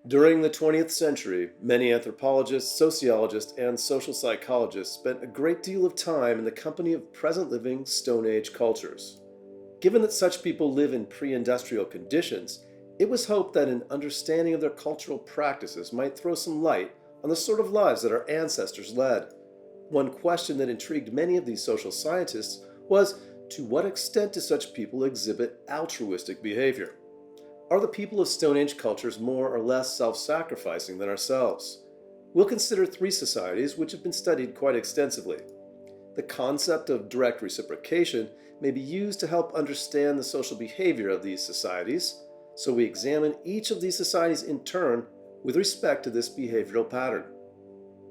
During the 20th century, many anthropologists, sociologists, and social psychologists spent a great deal of time in the company of present living Stone Age cultures. Given that such people live in pre industrial conditions, it was hoped that an understanding of their cultural practices might throw some light on the sort of lives that our ancestors led. One question that intrigued many of these social scientists was, to what extent do such people exhibit altruistic behavior? Are the people of Stone Age cultures more or less self sacrificing than ourselves? We'll consider three societies which have been studied quite extensively. The concept of direct reciprocation may be used to help understand the social behavior of these societies, so we examine each of these societies in turn with respect to this behavioral pattern.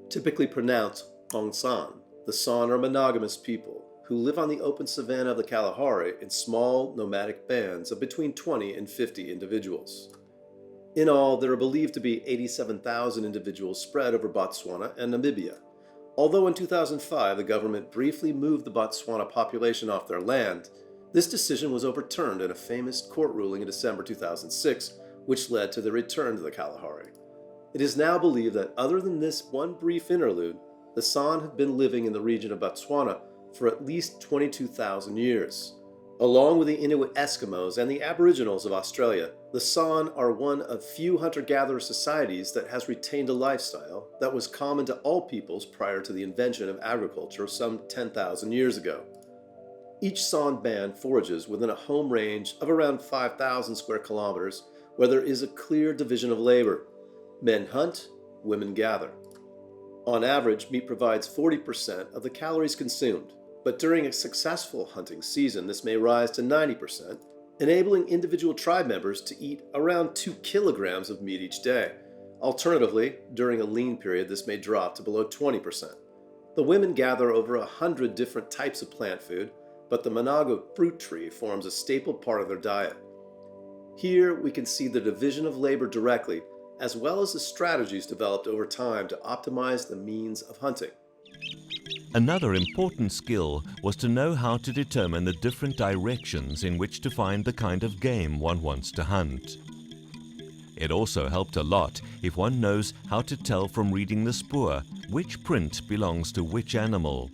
Typically pronounced Sonn, the Sonn are monogamous people who live on the open savanna of the Kalahari in small nomadic bands of between 20 and 50 individuals. In all, there are believed to be 87,000 individuals spread over Botswana and Namibia. Although in 2005 the government briefly moved the Botswana population off their land, this decision was overturned in a famous court ruling in December 2006, which led to the return to the Kalahari. It is now believed that other than this one brief interlude, the Sonn have been living in the region of Botswana for at least 22,000 years. Along with the Inuit Eskimos and the Aboriginals of Australia, the Sonn are one of few hunter-gatherer societies that has retained a lifestyle that was common to all peoples prior to the invention of agriculture some 10,000 years ago. Each Sonn band forages within a home range of around 5,000 square kilometers where there is a clear division of labor. Men hunt, women gather. On average, meat provides 40% of the calories consumed, but during a successful hunting season, this may rise to 90%, enabling individual tribe members to eat around 2 kilograms of meat each day. Alternatively, during a lean period, this may drop to below 20%. The women gather over 100 different types of plant food, but the Managua fruit tree forms a staple part of their diet. Here, we can see the division of labor directly, as well as the strategies developed over time to optimize the means of hunting. Another important skill was to know how to determine the different directions in which to find the kind of game one wants to hunt. It also helped a lot if one knows how to tell from reading the spoor which print belongs to which animal.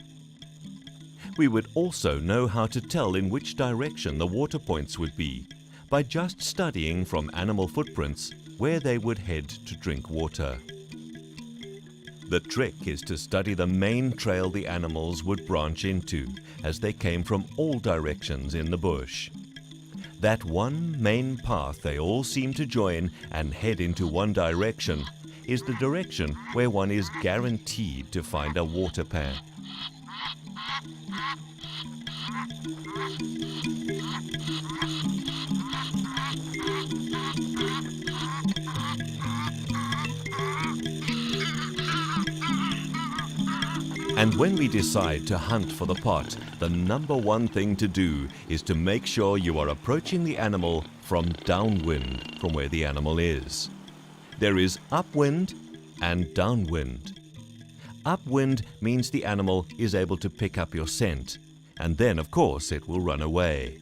We would also know how to tell in which direction the water points would be by just studying from animal footprints where they would head to drink water. The trick is to study the main trail the animals would branch into as they came from all directions in the bush. That one main path they all seem to join and head into one direction is the direction where one is guaranteed to find a water pan. And when we decide to hunt for the pot, the number one thing to do is to make sure you are approaching the animal from downwind from where the animal is. There is upwind and downwind. Upwind means the animal is able to pick up your scent, and then of course it will run away.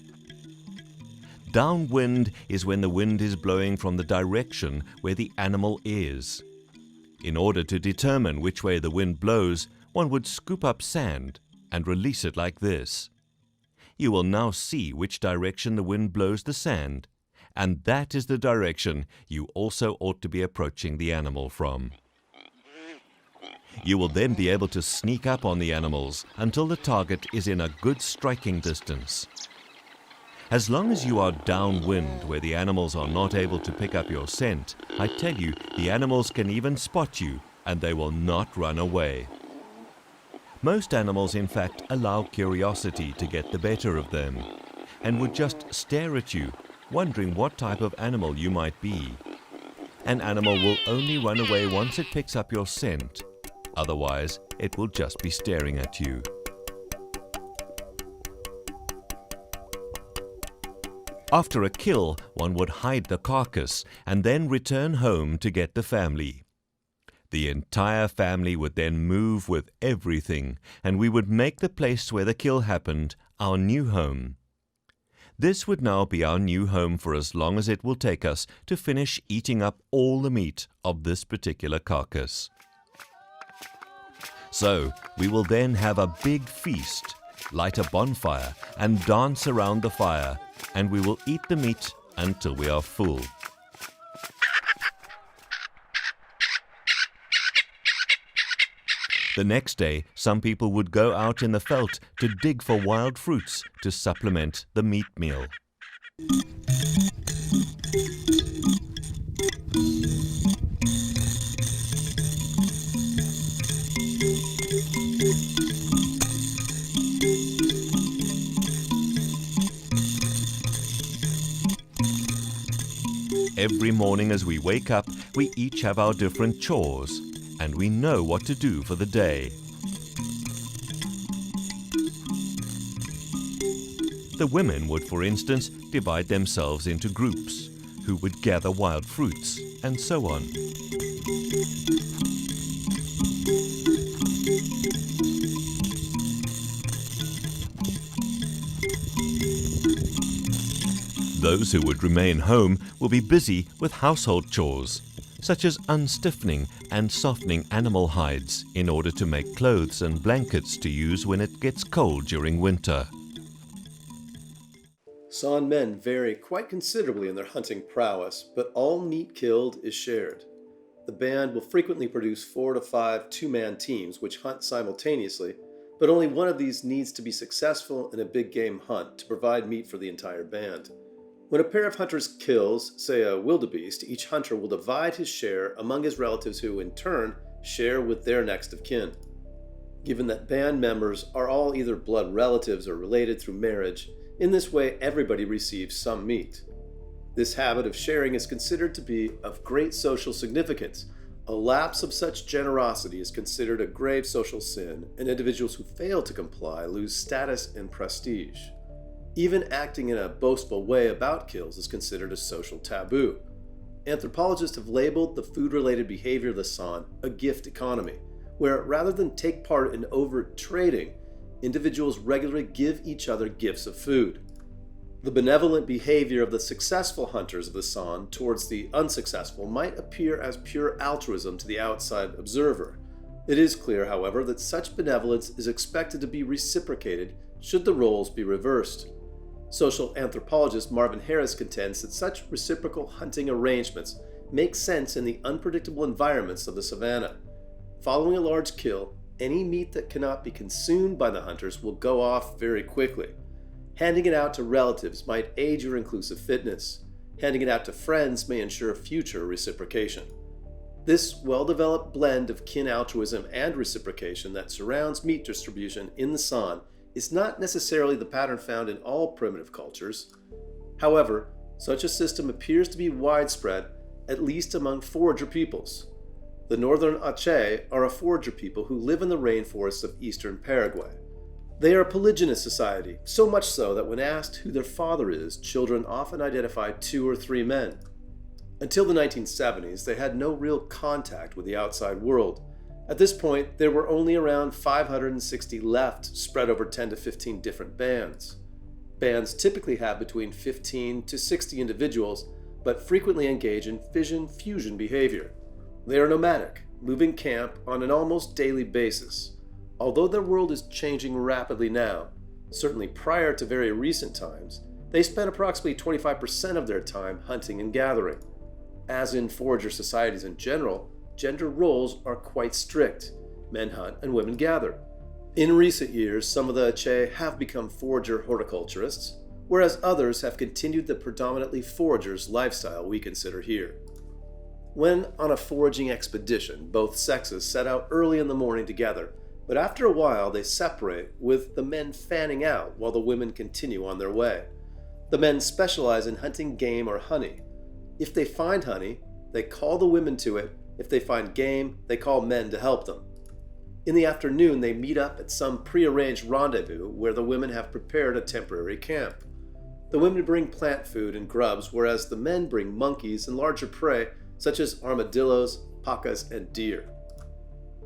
Downwind is when the wind is blowing from the direction where the animal is. In order to determine which way the wind blows, one would scoop up sand and release it like this. You will now see which direction the wind blows the sand, and that is the direction you also ought to be approaching the animal from. You will then be able to sneak up on the animals until the target is in a good striking distance. As long as you are downwind where the animals are not able to pick up your scent, I tell you, the animals can even spot you and they will not run away. Most animals, in fact, allow curiosity to get the better of them and would just stare at you, wondering what type of animal you might be. An animal will only run away once it picks up your scent. Otherwise, it will just be staring at you. After a kill, one would hide the carcass and then return home to get the family. The entire family would then move with everything, and we would make the place where the kill happened our new home. This would now be our new home for as long as it will take us to finish eating up all the meat of this particular carcass. So we will then have a big feast, light a bonfire and dance around the fire, and we will eat the meat until we are full. The next day, some people would go out in the veld to dig for wild fruits to supplement the meat meal. Every morning as we wake up, we each have our different chores, and we know what to do for the day. The women would, for instance, divide themselves into groups, who would gather wild fruits, and so on. Those who would remain home will be busy with household chores, such as unstiffening and softening animal hides in order to make clothes and blankets to use when it gets cold during winter. Sonn men vary quite considerably in their hunting prowess, but all meat killed is shared. The band will frequently produce 4 to 5 two-man teams which hunt simultaneously, but only one of these needs to be successful in a big game hunt to provide meat for the entire band. When a pair of hunters kills, say a wildebeest, each hunter will divide his share among his relatives who, in turn, share with their next of kin. Given that band members are all either blood relatives or related through marriage, in this way everybody receives some meat. This habit of sharing is considered to be of great social significance. A lapse of such generosity is considered a grave social sin, and individuals who fail to comply lose status and prestige. Even acting in a boastful way about kills is considered a social taboo. Anthropologists have labeled the food-related behavior of the Sonn a gift economy, where rather than take part in overt trading, individuals regularly give each other gifts of food. The benevolent behavior of the successful hunters of the Sonn towards the unsuccessful might appear as pure altruism to the outside observer. It is clear, however, that such benevolence is expected to be reciprocated should the roles be reversed. Social anthropologist Marvin Harris contends that such reciprocal hunting arrangements make sense in the unpredictable environments of the savanna. Following a large kill, any meat that cannot be consumed by the hunters will go off very quickly. Handing it out to relatives might aid your inclusive fitness. Handing it out to friends may ensure future reciprocation. This well-developed blend of kin altruism and reciprocation that surrounds meat distribution in the Sonn is not necessarily the pattern found in all primitive cultures. However, such a system appears to be widespread, at least among forager peoples. The northern Ache are a forager people who live in the rainforests of eastern Paraguay. They are a polygynous society, so much so that when asked who their father is, children often identify 2 or 3 men. Until the 1970s, they had no real contact with the outside world. At this point, there were only around 560 left, spread over 10 to 15 different bands. Bands typically have between 15 to 60 individuals, but frequently engage in fission-fusion behavior. They are nomadic, moving camp on an almost daily basis. Although their world is changing rapidly now, certainly prior to very recent times, they spend approximately 25% of their time hunting and gathering. As in forager societies in general, gender roles are quite strict. Men hunt and women gather. In recent years, some of the Ache have become forager horticulturists, whereas others have continued the predominantly foragers lifestyle we consider here. When on a foraging expedition, both sexes set out early in the morning together, but after a while they separate, with the men fanning out while the women continue on their way. The men specialize in hunting game or honey. If they find honey, they call the women to it. If they find game, they call men to help them. In the afternoon, they meet up at some prearranged rendezvous where the women have prepared a temporary camp. The women bring plant food and grubs, whereas the men bring monkeys and larger prey such as armadillos, pacas, and deer.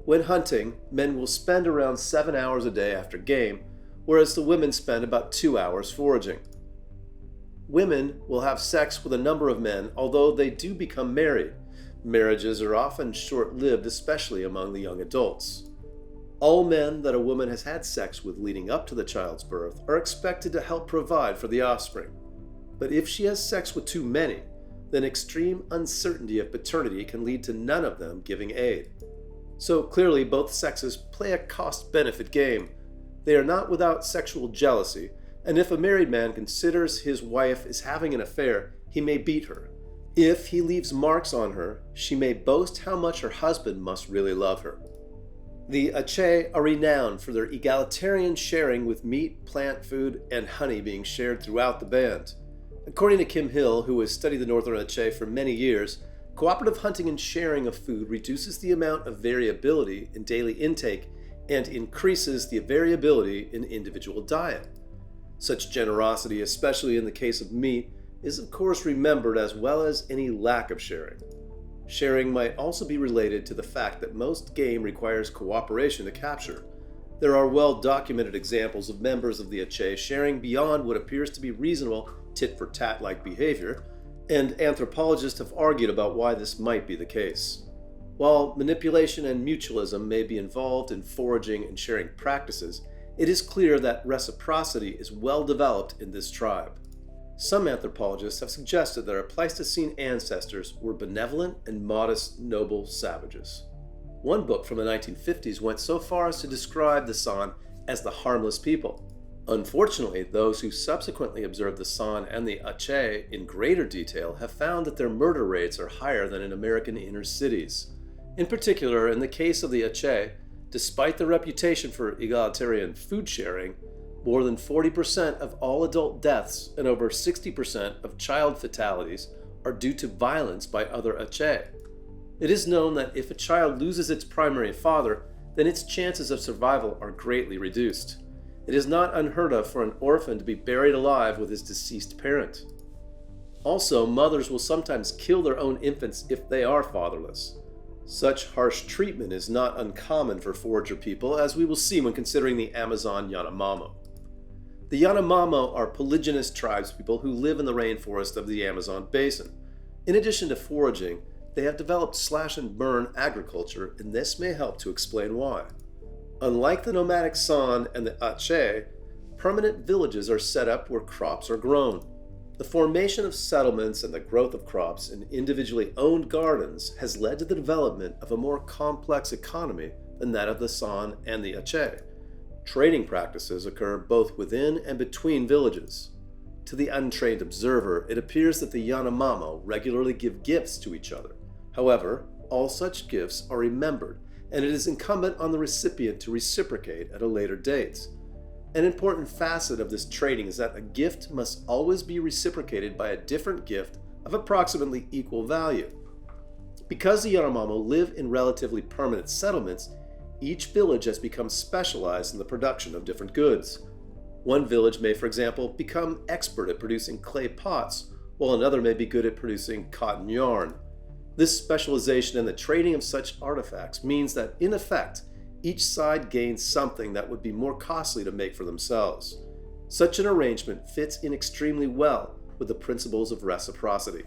When hunting, men will spend around 7 hours a day after game, whereas the women spend about 2 hours foraging. Women will have sex with a number of men, although they do become married. Marriages are often short-lived, especially among the young adults. All men that a woman has had sex with leading up to the child's birth are expected to help provide for the offspring. But if she has sex with too many, then extreme uncertainty of paternity can lead to none of them giving aid. So clearly, both sexes play a cost-benefit game. They are not without sexual jealousy, and if a married man considers his wife is having an affair, he may beat her. If he leaves marks on her, she may boast how much her husband must really love her. The Ache are renowned for their egalitarian sharing, with meat, plant food, and honey being shared throughout the band. According to Kim Hill, who has studied the Northern Ache for many years, cooperative hunting and sharing of food reduces the amount of variability in daily intake and increases the variability in individual diet. Such generosity, especially in the case of meat, is of course remembered, as well as any lack of sharing. Sharing might also be related to the fact that most game requires cooperation to capture. There are well-documented examples of members of the Ache sharing beyond what appears to be reasonable tit-for-tat-like behavior, and anthropologists have argued about why this might be the case. While manipulation and mutualism may be involved in foraging and sharing practices, it is clear that reciprocity is well developed in this tribe. Some anthropologists have suggested that our Pleistocene ancestors were benevolent and modest, noble savages. One book from the 1950s went so far as to describe the Sonn as the harmless people. Unfortunately, those who subsequently observed the Sonn and the Ache in greater detail have found that their murder rates are higher than in American inner cities. In particular, in the case of the Ache, despite their reputation for egalitarian food sharing, more than 40% of all adult deaths and over 60% of child fatalities are due to violence by other Ache. It is known that if a child loses its primary father, then its chances of survival are greatly reduced. It is not unheard of for an orphan to be buried alive with his deceased parent. Also, mothers will sometimes kill their own infants if they are fatherless. Such harsh treatment is not uncommon for forager people, as we will see when considering the Amazon Yanomami. The Yanomami are polygynous tribespeople who live in the rainforest of the Amazon basin. In addition to foraging, they have developed slash-and-burn agriculture, and this may help to explain why. Unlike the nomadic Sonn and the Ache, permanent villages are set up where crops are grown. The formation of settlements and the growth of crops in individually owned gardens has led to the development of a more complex economy than that of the Sonn and the Ache. Trading practices occur both within and between villages. To the untrained observer, it appears that the Yanomami regularly give gifts to each other. However, all such gifts are remembered, and it is incumbent on the recipient to reciprocate at a later date. An important facet of this trading is that a gift must always be reciprocated by a different gift of approximately equal value. Because the Yanomami live in relatively permanent settlements, each village has become specialized in the production of different goods. One village may, for example, become expert at producing clay pots, while another may be good at producing cotton yarn. This specialization in the trading of such artifacts means that, in effect, each side gains something that would be more costly to make for themselves. Such an arrangement fits in extremely well with the principles of reciprocity.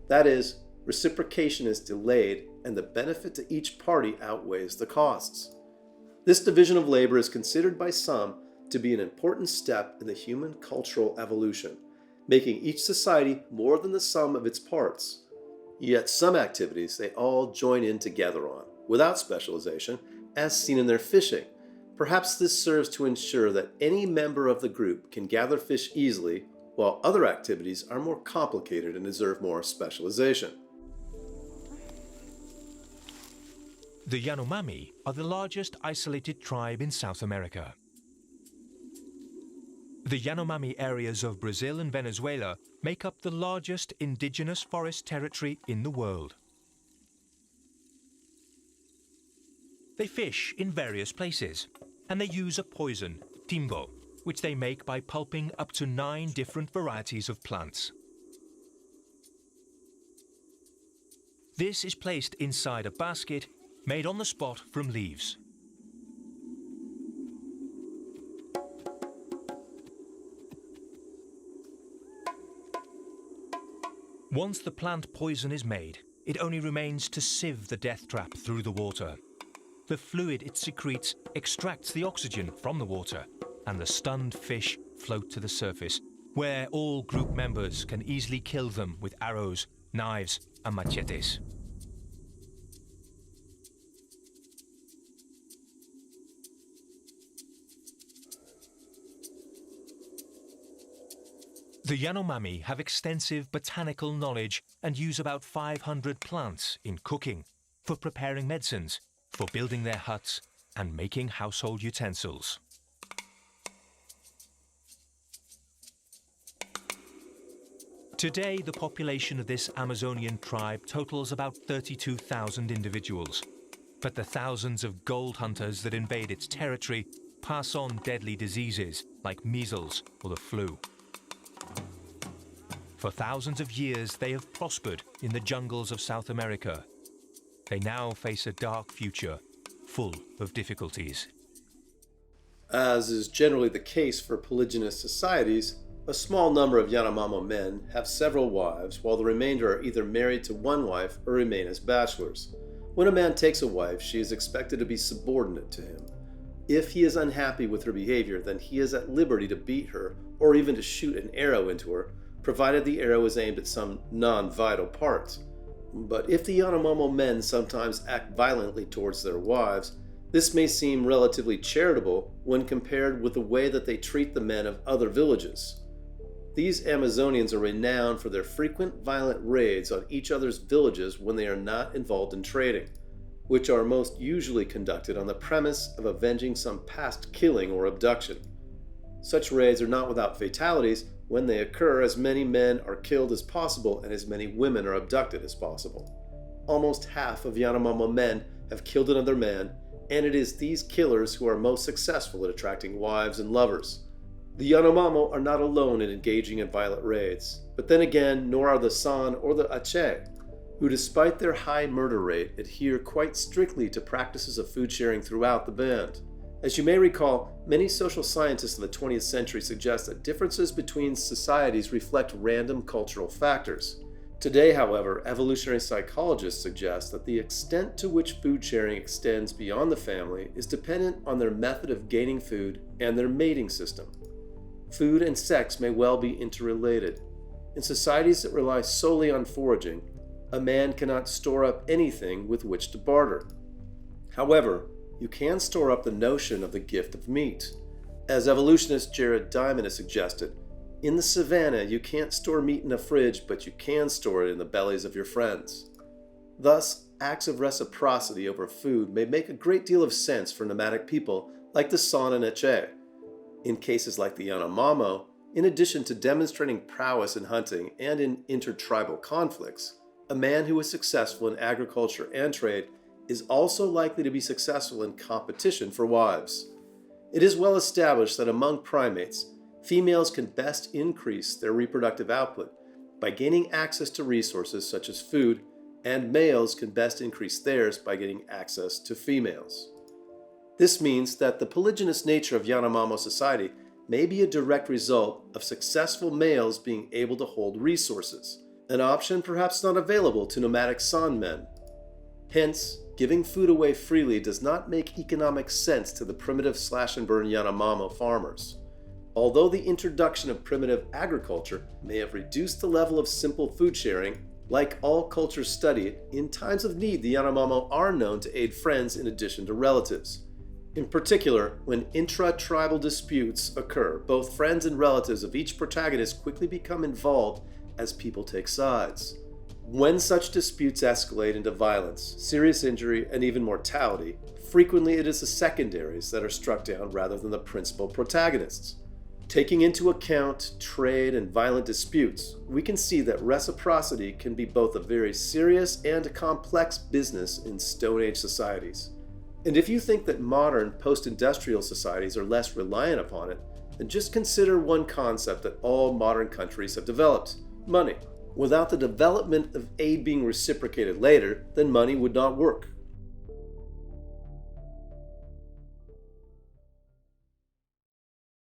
That is, reciprocation is delayed and the benefit to each party outweighs the costs. This division of labor is considered by some to be an important step in the human cultural evolution, making each society more than the sum of its parts. Yet some activities they all join in together on, without specialization, as seen in their fishing. Perhaps this serves to ensure that any member of the group can gather fish easily, while other activities are more complicated and deserve more specialization. The Yanomami are the largest isolated tribe in South America. The Yanomami areas of Brazil and Venezuela make up the largest indigenous forest territory in the world. They fish in various places, and they use a poison, timbo, which they make by pulping up to 9 different varieties of plants. This is placed inside a basket made on the spot from leaves. Once the plant poison is made, it only remains to sieve the death trap through the water. The fluid it secretes extracts the oxygen from the water, and the stunned fish float to the surface, where all group members can easily kill them with arrows, knives, and machetes. The Yanomami have extensive botanical knowledge and use about 500 plants in cooking, for preparing medicines, for building their huts, and making household utensils. Today, the population of this Amazonian tribe totals about 32,000 individuals, but the thousands of gold hunters that invade its territory pass on deadly diseases like measles or the flu. For thousands of years, they have prospered in the jungles of South America. They now face a dark future, full of difficulties. As is generally the case for polygynous societies, a small number of Yanomami men have several wives, while the remainder are either married to one wife or remain as bachelors. When a man takes a wife, she is expected to be subordinate to him. If he is unhappy with her behavior, then he is at liberty to beat her or even to shoot an arrow into her, provided the arrow is aimed at some non-vital parts. But if the Yanomami men sometimes act violently towards their wives, this may seem relatively charitable when compared with the way that they treat the men of other villages. These Amazonians are renowned for their frequent violent raids on each other's villages when they are not involved in trading, which are most usually conducted on the premise of avenging some past killing or abduction. Such raids are not without fatalities. When they occur, as many men are killed as possible and as many women are abducted as possible. Almost half of Yanomami men have killed another man, and it is these killers who are most successful at attracting wives and lovers. The Yanomami are not alone in engaging in violent raids, but then again, nor are the Sonn or the Ache, who despite their high murder rate adhere quite strictly to practices of food sharing throughout the band. As you may recall, many social scientists of the 20th century suggest that differences between societies reflect random cultural factors. Today, however, evolutionary psychologists suggest that the extent to which food sharing extends beyond the family is dependent on their method of gaining food and their mating system. Food and sex may well be interrelated. In societies that rely solely on foraging, a man cannot store up anything with which to barter. However, you can store up the notion of the gift of meat. As evolutionist Jared Diamond has suggested, in the savannah you can't store meat in a fridge, but you can store it in the bellies of your friends. Thus, acts of reciprocity over food may make a great deal of sense for nomadic people like the Sonn and Ache. In cases like the Yanomami, in addition to demonstrating prowess in hunting and in intertribal conflicts, a man who is successful in agriculture and trade is also likely to be successful in competition for wives. It is well established that among primates, females can best increase their reproductive output by gaining access to resources such as food, and males can best increase theirs by getting access to females. This means that the polygynous nature of Yanomami society may be a direct result of successful males being able to hold resources, an option perhaps not available to nomadic Sonn men. Hence, giving food away freely does not make economic sense to the primitive slash-and-burn Yanomami farmers. Although the introduction of primitive agriculture may have reduced the level of simple food sharing, like all cultures studied, in times of need the Yanomami are known to aid friends in addition to relatives. In particular, when intra-tribal disputes occur, both friends and relatives of each protagonist quickly become involved as people take sides. When such disputes escalate into violence, serious injury, and even mortality, frequently it is the secondaries that are struck down rather than the principal protagonists. Taking into account trade and violent disputes, we can see that reciprocity can be both a very serious and a complex business in Stone Age societies. And if you think that modern post-industrial societies are less reliant upon it, then just consider one concept that all modern countries have developed: money. Without the development of aid being reciprocated later, then money would not work.